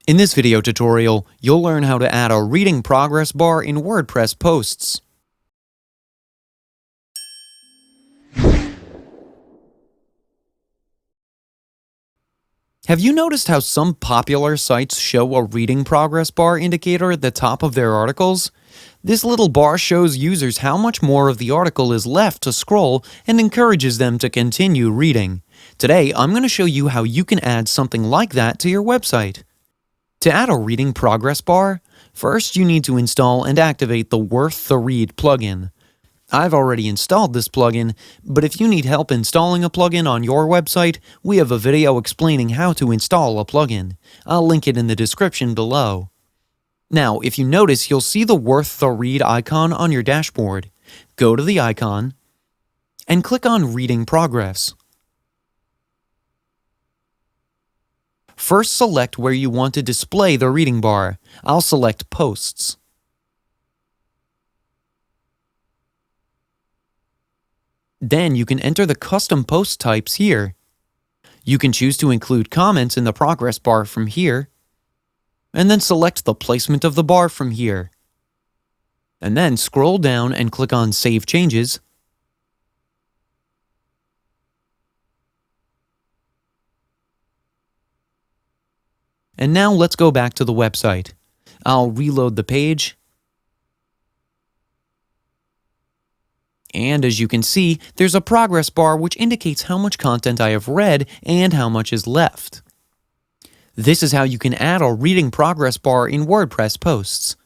In this video tutorial, you'll learn how to add a reading progress bar in WordPress posts. Have you noticed how some popular sites show a reading progress bar indicator at the top of their articles? This little bar shows users how much more of the article is left to scroll and encourages them to continue reading. Today, I'm going to show you how you can add something like that to your website. To add a reading progress bar, first you need to install and activate the Worth the Read plugin. I've already installed this plugin, but if you need help installing a plugin on your website, we have a video explaining how to install a plugin. I'll link it in the description below. Now, if you notice, you'll see the Worth the Read icon on your dashboard. Go to the icon and click on Reading Progress. First, select where you want to display the reading bar. I'll select Posts. Then you can enter the custom post types here. You can choose to include comments in the progress bar from here, and then select the placement of the bar from here. And then scroll down and click on Save Changes. And now let's go back to the website. I'll reload the page. And as you can see, there's a progress bar which indicates how much content I have read and how much is left. This is how you can add a reading progress bar in WordPress posts.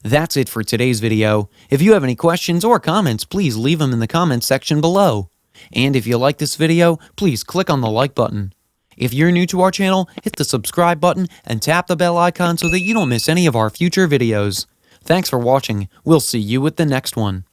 That's it for today's video. If you have any questions or comments, please leave them in the comments section below. And if you like this video, please click on the like button. If you're new to our channel, hit the subscribe button and tap the bell icon so that you don't miss any of our future videos. Thanks for watching. We'll see you with the next one.